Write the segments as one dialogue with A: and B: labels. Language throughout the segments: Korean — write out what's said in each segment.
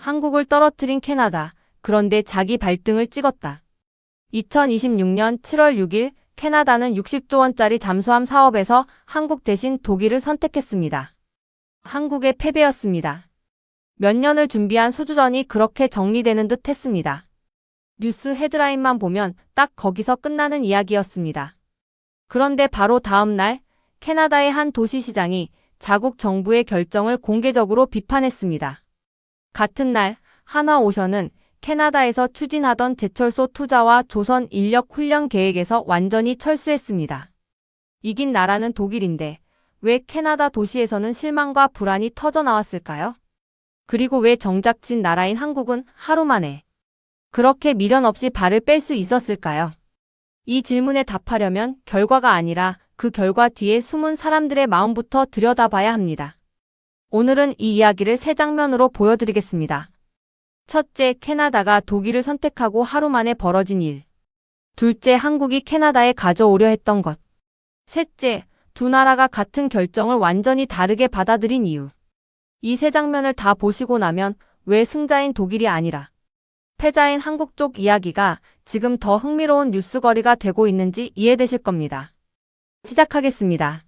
A: 한국을 떨어뜨린 캐나다. 그런데 자기 발등을 찍었다. 2026년 7월 6일 캐나다는 60조 원짜리 잠수함 사업에서 한국 대신 독일을 선택했습니다. 한국의 패배였습니다. 몇 년을 준비한 수주전이 그렇게 정리되는 듯 했습니다. 뉴스 헤드라인만 보면 딱 거기서 끝나는 이야기였습니다. 그런데 바로 다음 날 캐나다의 한 도시시장이 자국 정부의 결정을 공개적으로 비판했습니다. 같은 날 한화오션은 캐나다에서 추진하던 제철소 투자와 조선 인력 훈련 계획에서 완전히 철수했습니다. 이긴 나라는 독일인데 왜 캐나다 도시에서는 실망과 불안이 터져나왔을까요? 그리고 왜 정작 진 나라인 한국은 하루 만에 그렇게 미련 없이 발을 뺄 수 있었을까요? 이 질문에 답하려면 결과가 아니라 그 결과 뒤에 숨은 사람들의 마음부터 들여다봐야 합니다. 오늘은 이 이야기를 세 장면으로 보여드리겠습니다. 첫째, 캐나다가 독일을 선택하고 하루 만에 벌어진 일. 둘째, 한국이 캐나다에 가져오려 했던 것. 셋째, 두 나라가 같은 결정을 완전히 다르게 받아들인 이유. 이 세 장면을 다 보시고 나면 왜 승자인 독일이 아니라 패자인 한국 쪽 이야기가 지금 더 흥미로운 뉴스거리가 되고 있는지 이해되실 겁니다. 시작하겠습니다.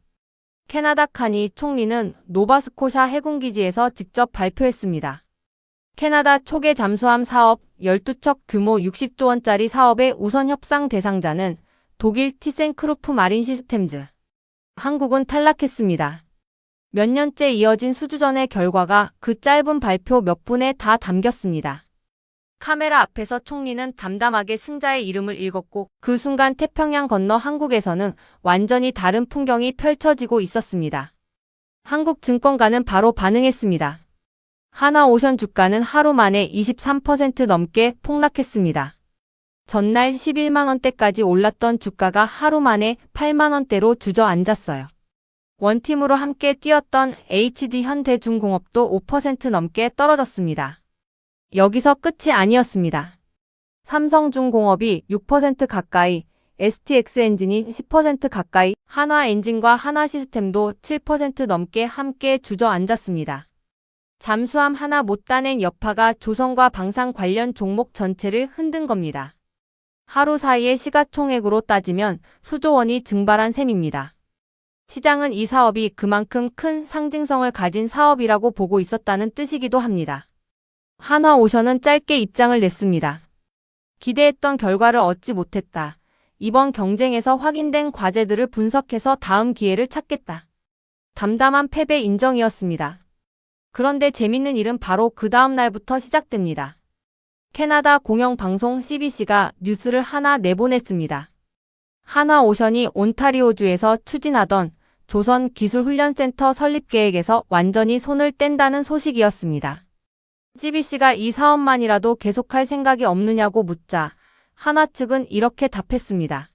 A: 캐나다 카니 총리는 노바스코샤 해군기지에서 직접 발표했습니다. 캐나다 초계 잠수함 사업 12척 규모 60조 원짜리 사업의 우선 협상 대상자는 독일 티센크루프 마린 시스템즈. 한국은 탈락했습니다. 몇 년째 이어진 수주전의 결과가 그 짧은 발표 몇 분에 다 담겼습니다. 카메라 앞에서 총리는 담담하게 승자의 이름을 읽었고 그 순간 태평양 건너 한국에서는 완전히 다른 풍경이 펼쳐지고 있었습니다. 한국 증권가는 바로 반응했습니다. 한화오션 주가는 하루 만에 23% 넘게 폭락했습니다. 전날 11만 원대까지 올랐던 주가가 하루 만에 8만 원대로 주저앉았어요. 원팀으로 함께 뛰었던 HD 현대중공업도 5% 넘게 떨어졌습니다. 여기서 끝이 아니었습니다. 삼성중공업이 6% 가까이, STX엔진이 10% 가까이, 한화엔진과 한화시스템도 7% 넘게 함께 주저앉았습니다. 잠수함 하나 못 따낸 여파가 조선과 방산 관련 종목 전체를 흔든 겁니다. 하루 사이의 시가총액으로 따지면 수조 원이 증발한 셈입니다. 시장은 이 사업이 그만큼 큰 상징성을 가진 사업이라고 보고 있었다는 뜻이기도 합니다. 한화오션은 짧게 입장을 냈습니다. 기대했던 결과를 얻지 못했다. 이번 경쟁에서 확인된 과제들을 분석해서 다음 기회를 찾겠다. 담담한 패배 인정이었습니다. 그런데 재밌는 일은 바로 그 다음 날부터 시작됩니다. 캐나다 공영방송 CBC가 뉴스를 하나 내보냈습니다. 한화오션이 온타리오주에서 추진하던 조선기술훈련센터 설립 계획에서 완전히 손을 뗀다는 소식이었습니다. CBC가 이 사업만이라도 계속할 생각이 없느냐고 묻자 한화 측은 이렇게 답했습니다.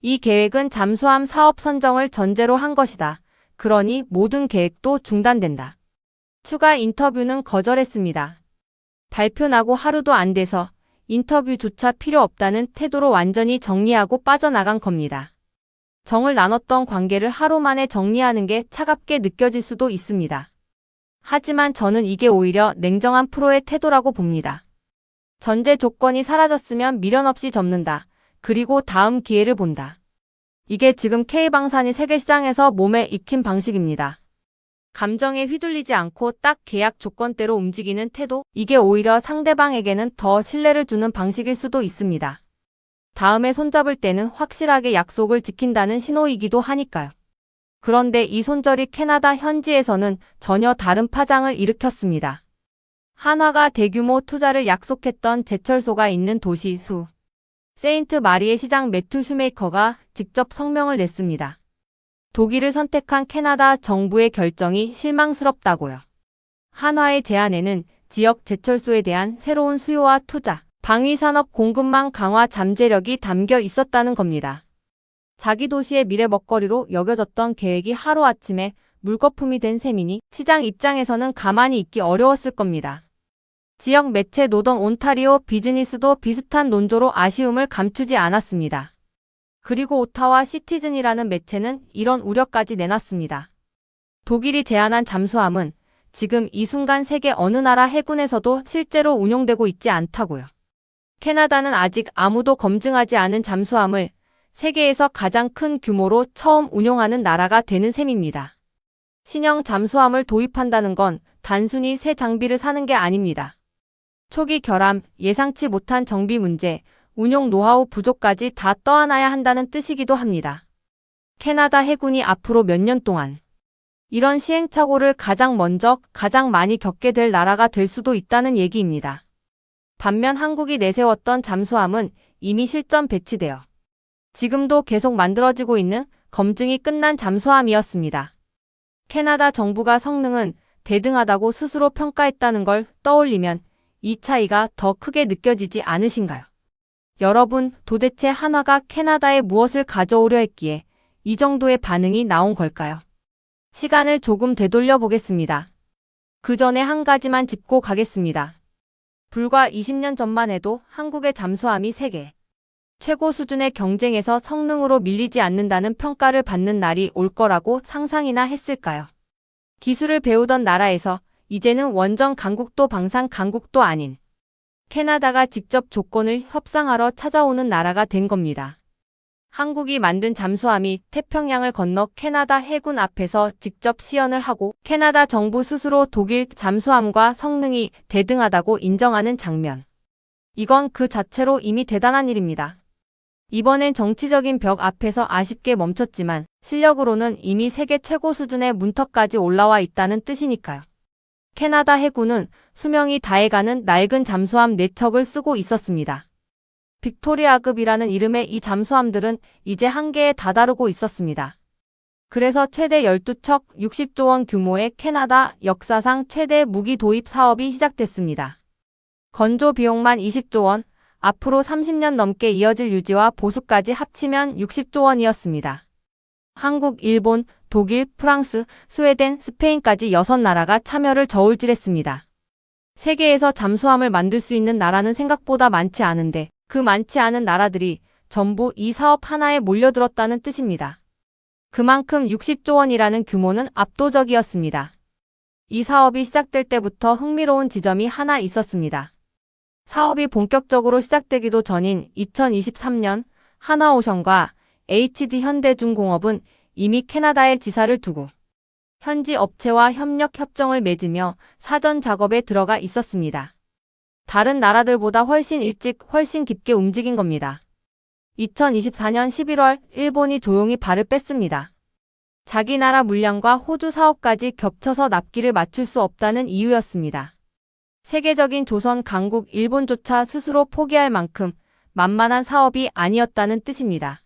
A: 이 계획은 잠수함 사업 선정을 전제로 한 것이다. 그러니 모든 계획도 중단된다. 추가 인터뷰는 거절했습니다. 발표 나고 하루도 안 돼서 인터뷰조차 필요 없다는 태도로 완전히 정리하고 빠져나간 겁니다. 정을 나눴던 관계를 하루 만에 정리하는 게 차갑게 느껴질 수도 있습니다. 하지만 저는 이게 오히려 냉정한 프로의 태도라고 봅니다. 전제 조건이 사라졌으면 미련 없이 접는다. 그리고 다음 기회를 본다. 이게 지금 K방산이 세계시장에서 몸에 익힌 방식입니다. 감정에 휘둘리지 않고 딱 계약 조건대로 움직이는 태도, 이게 오히려 상대방에게는 더 신뢰를 주는 방식일 수도 있습니다. 다음에 손잡을 때는 확실하게 약속을 지킨다는 신호이기도 하니까요. 그런데 이 손절이 캐나다 현지에서는 전혀 다른 파장을 일으켰습니다. 한화가 대규모 투자를 약속했던 제철소가 있는 도시 수 세인트 마리의 시장 매튜 슈메이커가 직접 성명을 냈습니다. 독일을 선택한 캐나다 정부의 결정이 실망스럽다고요. 한화의 제안에는 지역 제철소에 대한 새로운 수요와 투자, 방위산업 공급망 강화 잠재력이 담겨 있었다는 겁니다. 자기 도시의 미래 먹거리로 여겨졌던 계획이 하루아침에 물거품이 된 셈이니 시장 입장에서는 가만히 있기 어려웠을 겁니다. 지역 매체 노던 온타리오 비즈니스도 비슷한 논조로 아쉬움을 감추지 않았습니다. 그리고 오타와 시티즌이라는 매체는 이런 우려까지 내놨습니다. 독일이 제안한 잠수함은 지금 이 순간 세계 어느 나라 해군에서도 실제로 운용되고 있지 않다고요. 캐나다는 아직 아무도 검증하지 않은 잠수함을 세계에서 가장 큰 규모로 처음 운용하는 나라가 되는 셈입니다. 신형 잠수함을 도입한다는 건 단순히 새 장비를 사는 게 아닙니다. 초기 결함, 예상치 못한 정비 문제, 운용 노하우 부족까지 다 떠안아야 한다는 뜻이기도 합니다. 캐나다 해군이 앞으로 몇 년 동안 이런 시행착오를 가장 먼저 가장 많이 겪게 될 나라가 될 수도 있다는 얘기입니다. 반면 한국이 내세웠던 잠수함은 이미 실전 배치되어 지금도 계속 만들어지고 있는 검증이 끝난 잠수함이었습니다. 캐나다 정부가 성능은 대등하다고 스스로 평가했다는 걸 떠올리면 이 차이가 더 크게 느껴지지 않으신가요? 여러분, 도대체 한화가 캐나다에 무엇을 가져오려 했기에 이 정도의 반응이 나온 걸까요? 시간을 조금 되돌려 보겠습니다. 그 전에 한 가지만 짚고 가겠습니다. 불과 20년 전만 해도 한국의 잠수함이 세계 최고 수준의 경쟁에서 성능으로 밀리지 않는다는 평가를 받는 날이 올 거라고 상상이나 했을까요? 기술을 배우던 나라에서 이제는 원정 강국도 방산 강국도 아닌 캐나다가 직접 조건을 협상하러 찾아오는 나라가 된 겁니다. 한국이 만든 잠수함이 태평양을 건너 캐나다 해군 앞에서 직접 시연을 하고 캐나다 정부 스스로 독일 잠수함과 성능이 대등하다고 인정하는 장면. 이건 그 자체로 이미 대단한 일입니다. 이번엔 정치적인 벽 앞에서 아쉽게 멈췄지만 실력으로는 이미 세계 최고 수준의 문턱까지 올라와 있다는 뜻이니까요. 캐나다 해군은 수명이 다해가는 낡은 잠수함 4척을 쓰고 있었습니다. 빅토리아급이라는 이름의 이 잠수함들은 이제 한계에 다다르고 있었습니다. 그래서 최대 12척 60조 원 규모의 캐나다 역사상 최대 무기 도입 사업이 시작됐습니다. 건조 비용만 20조 원, 앞으로 30년 넘게 이어질 유지와 보수까지 합치면 60조 원이었습니다. 한국, 일본, 독일, 프랑스, 스웨덴, 스페인까지 6나라가 참여를 저울질했습니다. 세계에서 잠수함을 만들 수 있는 나라는 생각보다 많지 않은데 그 많지 않은 나라들이 전부 이 사업 하나에 몰려들었다는 뜻입니다. 그만큼 60조 원이라는 규모는 압도적이었습니다. 이 사업이 시작될 때부터 흥미로운 지점이 하나 있었습니다. 사업이 본격적으로 시작되기도 전인 2023년 한화오션과 HD현대중공업은 이미 캐나다에 지사를 두고 현지 업체와 협력 협정을 맺으며 사전 작업에 들어가 있었습니다. 다른 나라들보다 훨씬 일찍 훨씬 깊게 움직인 겁니다. 2024년 11월 일본이 조용히 발을 뺐습니다. 자기 나라 물량과 호주 사업까지 겹쳐서 납기를 맞출 수 없다는 이유였습니다. 세계적인 조선 강국 일본조차 스스로 포기할 만큼 만만한 사업이 아니었다는 뜻입니다.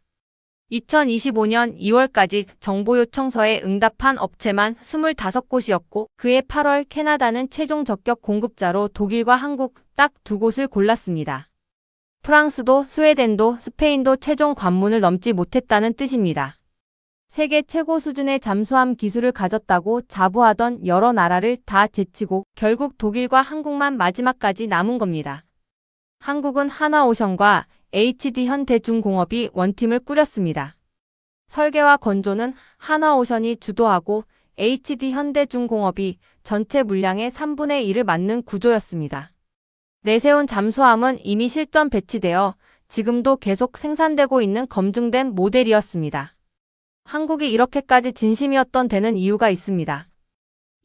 A: 2025년 2월까지 정보 요청서에 응답한 업체만 25곳이었고 그해 8월 캐나다는 최종 적격 공급자로 독일과 한국 딱 2곳을 골랐습니다. 프랑스도 스웨덴도 스페인도 최종 관문을 넘지 못했다는 뜻입니다. 세계 최고 수준의 잠수함 기술을 가졌다고 자부하던 여러 나라를 다 제치고 결국 독일과 한국만 마지막까지 남은 겁니다. 한국은 한화오션과 HD현대중공업이 원팀을 꾸렸습니다. 설계와 건조는 한화오션이 주도하고 HD현대중공업이 전체 물량의 3분의 1을 맡는 구조였습니다. 내세운 잠수함은 이미 실전 배치되어 지금도 계속 생산되고 있는 검증된 모델이었습니다. 한국이 이렇게까지 진심이었던 데는 이유가 있습니다.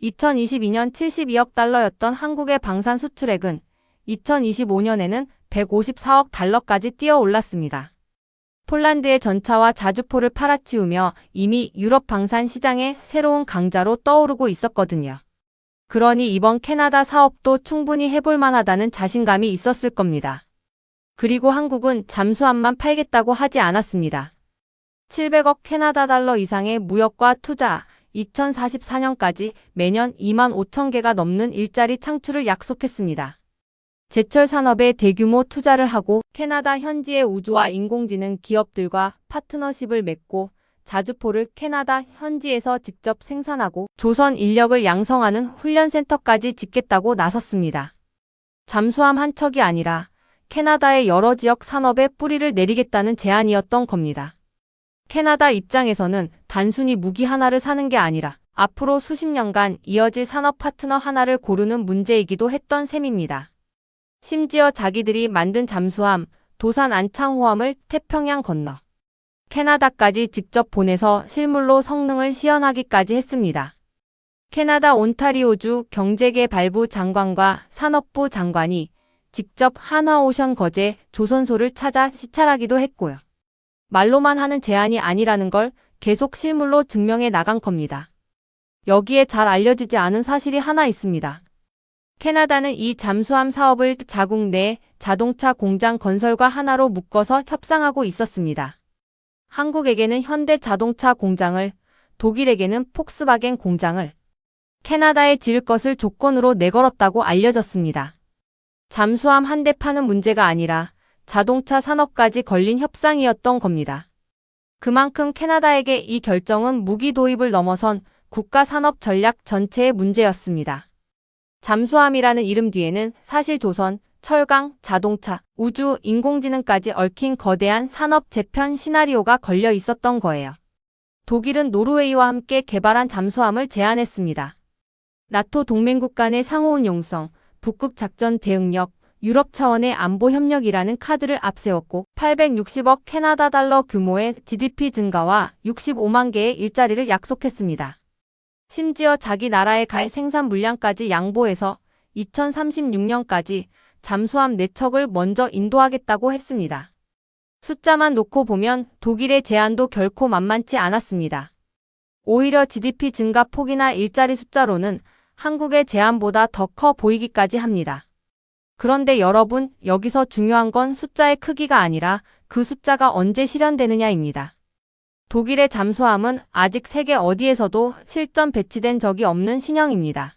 A: 2022년 72억 달러였던 한국의 방산 수출액은 2025년에는 154억 달러까지 뛰어올랐습니다. 폴란드의 전차와 자주포를 팔아치우며 이미 유럽 방산 시장의 새로운 강자로 떠오르고 있었거든요. 그러니 이번 캐나다 사업도 충분히 해볼 만하다는 자신감이 있었을 겁니다. 그리고 한국은 잠수함만 팔겠다고 하지 않았습니다. 700억 캐나다 달러 이상의 무역과 투자, 2044년까지 매년 2만 5천 개가 넘는 일자리 창출을 약속했습니다. 제철 산업에 대규모 투자를 하고 캐나다 현지의 우주와 인공지능 기업들과 파트너십을 맺고 자주포를 캐나다 현지에서 직접 생산하고 조선 인력을 양성하는 훈련센터까지 짓겠다고 나섰습니다. 잠수함 한 척이 아니라 캐나다의 여러 지역 산업에 뿌리를 내리겠다는 제안이었던 겁니다. 캐나다 입장에서는 단순히 무기 하나를 사는 게 아니라 앞으로 수십 년간 이어질 산업 파트너 하나를 고르는 문제이기도 했던 셈입니다. 심지어 자기들이 만든 잠수함, 도산 안창호함을 태평양 건너 캐나다까지 직접 보내서 실물로 성능을 시연하기까지 했습니다. 캐나다 온타리오주 경제개발부 장관과 산업부 장관이 직접 한화오션 거제 조선소를 찾아 시찰하기도 했고요. 말로만 하는 제안이 아니라는 걸 계속 실물로 증명해 나간 겁니다. 여기에 잘 알려지지 않은 사실이 하나 있습니다. 캐나다는 이 잠수함 사업을 자국 내 자동차 공장 건설과 하나로 묶어서 협상하고 있었습니다. 한국에게는 현대 자동차 공장을, 독일에게는 폭스바겐 공장을, 캐나다에 지을 것을 조건으로 내걸었다고 알려졌습니다. 잠수함 한 대 파는 문제가 아니라 자동차 산업까지 걸린 협상이었던 겁니다. 그만큼 캐나다에게 이 결정은 무기 도입을 넘어선 국가 산업 전략 전체의 문제였습니다. 잠수함이라는 이름 뒤에는 사실 조선, 철강, 자동차, 우주, 인공지능까지 얽힌 거대한 산업 재편 시나리오가 걸려 있었던 거예요. 독일은 노르웨이와 함께 개발한 잠수함을 제안했습니다. 나토 동맹국 간의 상호운용성, 북극 작전 대응력, 유럽 차원의 안보 협력이라는 카드를 앞세웠고 860억 캐나다 달러 규모의 GDP 증가와 65만 개의 일자리를 약속했습니다. 심지어 자기 나라에 갈 생산 물량까지 양보해서 2036년까지 잠수함 4척을 먼저 인도하겠다고 했습니다. 숫자만 놓고 보면 독일의 제안도 결코 만만치 않았습니다. 오히려 GDP 증가 폭이나 일자리 숫자로는 한국의 제안보다 더 커 보이기까지 합니다. 그런데 여러분, 여기서 중요한 건 숫자의 크기가 아니라 그 숫자가 언제 실현되느냐입니다. 독일의 잠수함은 아직 세계 어디에서도 실전 배치된 적이 없는 신형입니다.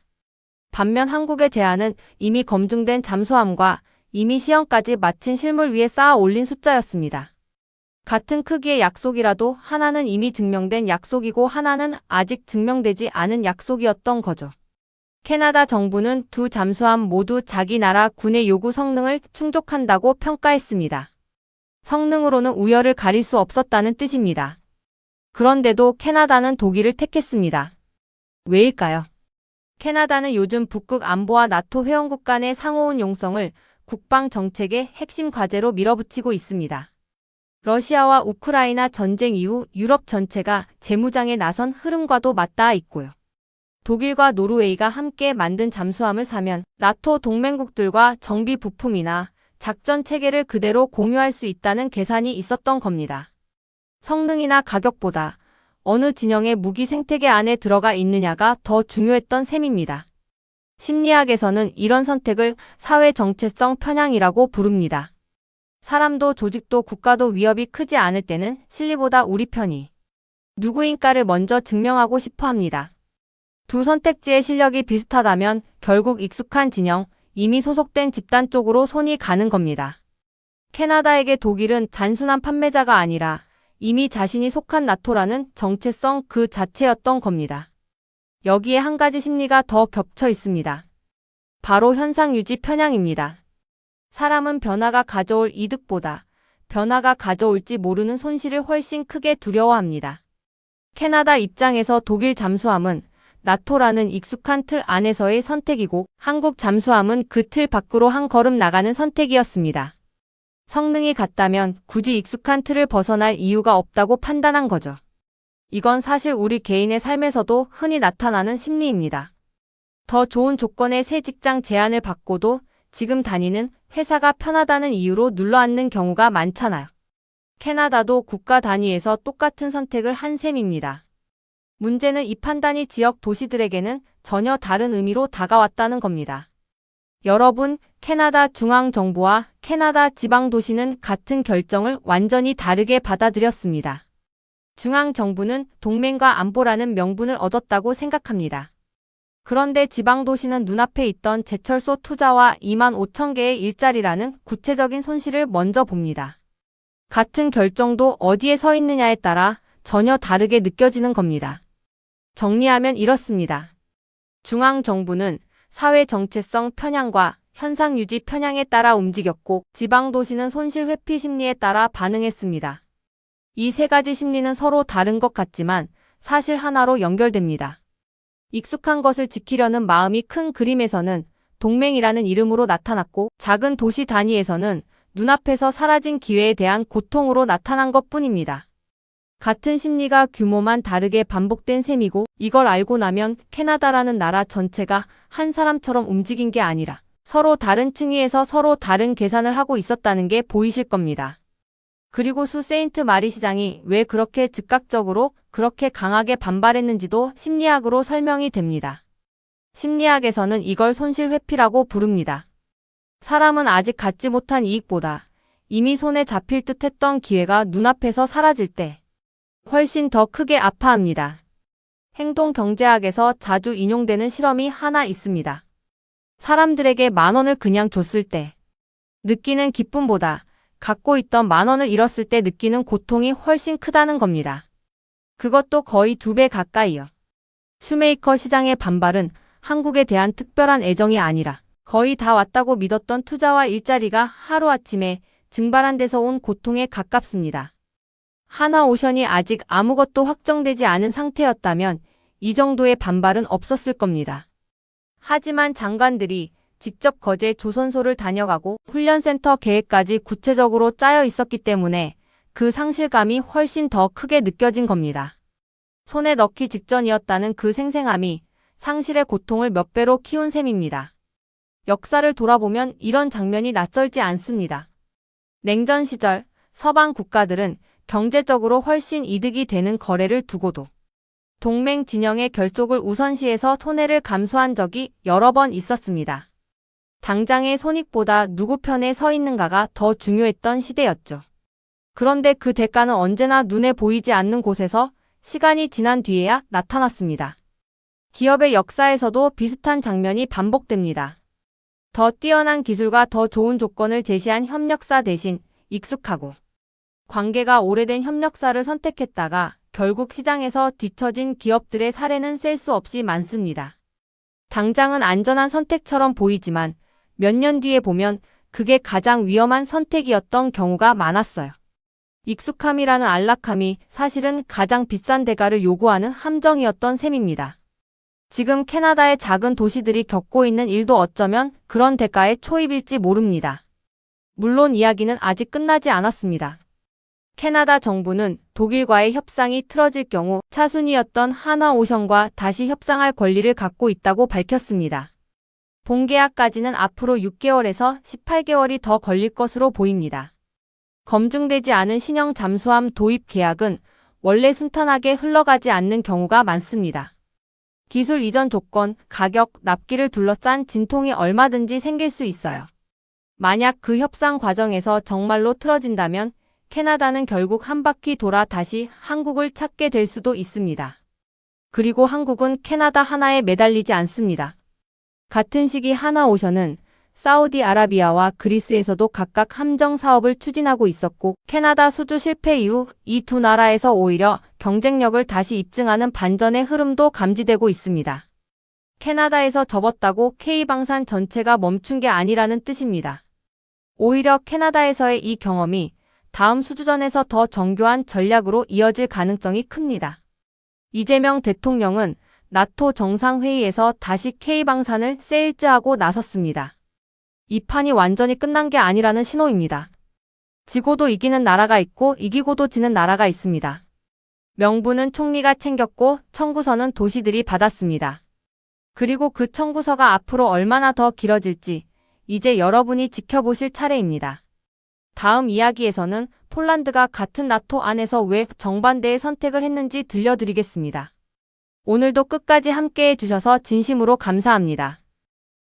A: 반면 한국의 제안은 이미 검증된 잠수함과 이미 시험까지 마친 실물 위에 쌓아 올린 숫자였습니다. 같은 크기의 약속이라도 하나는 이미 증명된 약속이고 하나는 아직 증명되지 않은 약속이었던 거죠. 캐나다 정부는 두 잠수함 모두 자기 나라 군의 요구 성능을 충족한다고 평가했습니다. 성능으로는 우열을 가릴 수 없었다는 뜻입니다. 그런데도 캐나다는 독일을 택했습니다. 왜일까요? 캐나다는 요즘 북극 안보와 나토 회원국 간의 상호운용성을 국방 정책의 핵심 과제로 밀어붙이고 있습니다. 러시아와 우크라이나 전쟁 이후 유럽 전체가 재무장에 나선 흐름과도 맞닿아 있고요. 독일과 노르웨이가 함께 만든 잠수함을 사면 나토 동맹국들과 정비 부품이나 작전 체계를 그대로 공유할 수 있다는 계산이 있었던 겁니다. 성능이나 가격보다 어느 진영의 무기 생태계 안에 들어가 있느냐가 더 중요했던 셈입니다. 심리학에서는 이런 선택을 사회 정체성 편향이라고 부릅니다. 사람도 조직도 국가도 위협이 크지 않을 때는 실리보다 우리 편이 누구인가를 먼저 증명하고 싶어 합니다. 두 선택지의 실력이 비슷하다면 결국 익숙한 진영, 이미 소속된 집단 쪽으로 손이 가는 겁니다. 캐나다에게 독일은 단순한 판매자가 아니라 이미 자신이 속한 나토라는 정체성 그 자체였던 겁니다. 여기에 한 가지 심리가 더 겹쳐 있습니다. 바로 현상 유지 편향입니다. 사람은 변화가 가져올 이득보다 변화가 가져올지 모르는 손실을 훨씬 크게 두려워합니다. 캐나다 입장에서 독일 잠수함은 나토라는 익숙한 틀 안에서의 선택이고 한국 잠수함은 그 틀 밖으로 한 걸음 나가는 선택이었습니다. 성능이 같다면 굳이 익숙한 틀을 벗어날 이유가 없다고 판단한 거죠. 이건 사실 우리 개인의 삶에서도 흔히 나타나는 심리입니다. 더 좋은 조건의 새 직장 제안을 받고도 지금 다니는 회사가 편하다는 이유로 눌러앉는 경우가 많잖아요. 캐나다도 국가 단위에서 똑같은 선택을 한 셈입니다. 문제는 이 판단이 지역 도시들에게는 전혀 다른 의미로 다가왔다는 겁니다. 여러분, 캐나다 중앙정부와 캐나다 지방도시는 같은 결정을 완전히 다르게 받아들였습니다. 중앙정부는 동맹과 안보라는 명분을 얻었다고 생각합니다. 그런데 지방도시는 눈앞에 있던 제철소 투자와 2만 5천 개의 일자리라는 구체적인 손실을 먼저 봅니다. 같은 결정도 어디에 서 있느냐에 따라 전혀 다르게 느껴지는 겁니다. 정리하면 이렇습니다. 중앙정부는 사회 정체성 편향과 현상 유지 편향에 따라 움직였고 지방도시는 손실 회피 심리에 따라 반응했습니다. 이 세 가지 심리는 서로 다른 것 같지만 사실 하나로 연결됩니다. 익숙한 것을 지키려는 마음이 큰 그림에서는 동맹이라는 이름으로 나타났고, 작은 도시 단위에서는 눈앞에서 사라진 기회에 대한 고통으로 나타난 것뿐입니다. 같은 심리가 규모만 다르게 반복된 셈이고, 이걸 알고 나면 캐나다라는 나라 전체가 한 사람처럼 움직인 게 아니라 서로 다른 층위에서 서로 다른 계산을 하고 있었다는 게 보이실 겁니다. 그리고 수 세인트 마리 시장이 왜 그렇게 즉각적으로 그렇게 강하게 반발했는지도 심리학으로 설명이 됩니다. 심리학에서는 이걸 손실 회피라고 부릅니다. 사람은 아직 갖지 못한 이익보다 이미 손에 잡힐 듯 했던 기회가 눈앞에서 사라질 때 훨씬 더 크게 아파합니다. 행동 경제학에서 자주 인용되는 실험이 하나 있습니다. 사람들에게 10,000원을 그냥 줬을 때 느끼는 기쁨보다 갖고 있던 10,000원을 잃었을 때 느끼는 고통이 훨씬 크다는 겁니다. 그것도 거의 2배 가까이요. 슈메이커 시장의 반발은 한국에 대한 특별한 애정이 아니라 거의 다 왔다고 믿었던 투자와 일자리가 하루아침에 증발한 데서 온 고통에 가깝습니다. 하나오션이 아직 아무것도 확정되지 않은 상태였다면 이 정도의 반발은 없었을 겁니다. 하지만 장관들이 직접 거제 조선소를 다녀가고 훈련센터 계획까지 구체적으로 짜여 있었기 때문에 그 상실감이 훨씬 더 크게 느껴진 겁니다. 손에 넣기 직전이었다는 그 생생함이 상실의 고통을 몇 배로 키운 셈입니다. 역사를 돌아보면 이런 장면이 낯설지 않습니다. 냉전 시절 서방 국가들은 경제적으로 훨씬 이득이 되는 거래를 두고도 동맹 진영의 결속을 우선시해서 손해를 감수한 적이 여러 번 있었습니다. 당장의 손익보다 누구 편에 서 있는가가 더 중요했던 시대였죠. 그런데 그 대가는 언제나 눈에 보이지 않는 곳에서 시간이 지난 뒤에야 나타났습니다. 기업의 역사에서도 비슷한 장면이 반복됩니다. 더 뛰어난 기술과 더 좋은 조건을 제시한 협력사 대신 익숙하고 관계가 오래된 협력사를 선택했다가 결국 시장에서 뒤처진 기업들의 사례는 셀 수 없이 많습니다. 당장은 안전한 선택처럼 보이지만 몇 년 뒤에 보면 그게 가장 위험한 선택이었던 경우가 많았어요. 익숙함이라는 안락함이 사실은 가장 비싼 대가를 요구하는 함정이었던 셈입니다. 지금 캐나다의 작은 도시들이 겪고 있는 일도 어쩌면 그런 대가의 초입일지 모릅니다. 물론 이야기는 아직 끝나지 않았습니다. 캐나다 정부는 독일과의 협상이 틀어질 경우 차순위였던 하나오션과 다시 협상할 권리를 갖고 있다고 밝혔습니다. 본계약까지는 앞으로 6개월에서 18개월이 더 걸릴 것으로 보입니다. 검증되지 않은 신형 잠수함 도입 계약은 원래 순탄하게 흘러가지 않는 경우가 많습니다. 기술 이전 조건, 가격, 납기를 둘러싼 진통이 얼마든지 생길 수 있어요. 만약 그 협상 과정에서 정말로 틀어진다면 캐나다는 결국 한 바퀴 돌아 다시 한국을 찾게 될 수도 있습니다. 그리고 한국은 캐나다 하나에 매달리지 않습니다. 같은 시기 하나오션은 사우디아라비아와 그리스에서도 각각 함정 사업을 추진하고 있었고 캐나다 수주 실패 이후 이 두 나라에서 오히려 경쟁력을 다시 입증하는 반전의 흐름도 감지되고 있습니다. 캐나다에서 접었다고 K방산 전체가 멈춘 게 아니라는 뜻입니다. 오히려 캐나다에서의 이 경험이 다음 수주전에서 더 정교한 전략으로 이어질 가능성이 큽니다. 이재명 대통령은 나토 정상회의에서 다시 K방산을 세일즈하고 나섰습니다. 이 판이 완전히 끝난 게 아니라는 신호입니다. 지고도 이기는 나라가 있고 이기고도 지는 나라가 있습니다. 명분은 총리가 챙겼고 청구서는 도시들이 받았습니다. 그리고 그 청구서가 앞으로 얼마나 더 길어질지 이제 여러분이 지켜보실 차례입니다. 다음 이야기에서는 폴란드가 같은 나토 안에서 왜 정반대의 선택을 했는지 들려드리겠습니다. 오늘도 끝까지 함께해 주셔서 진심으로 감사합니다.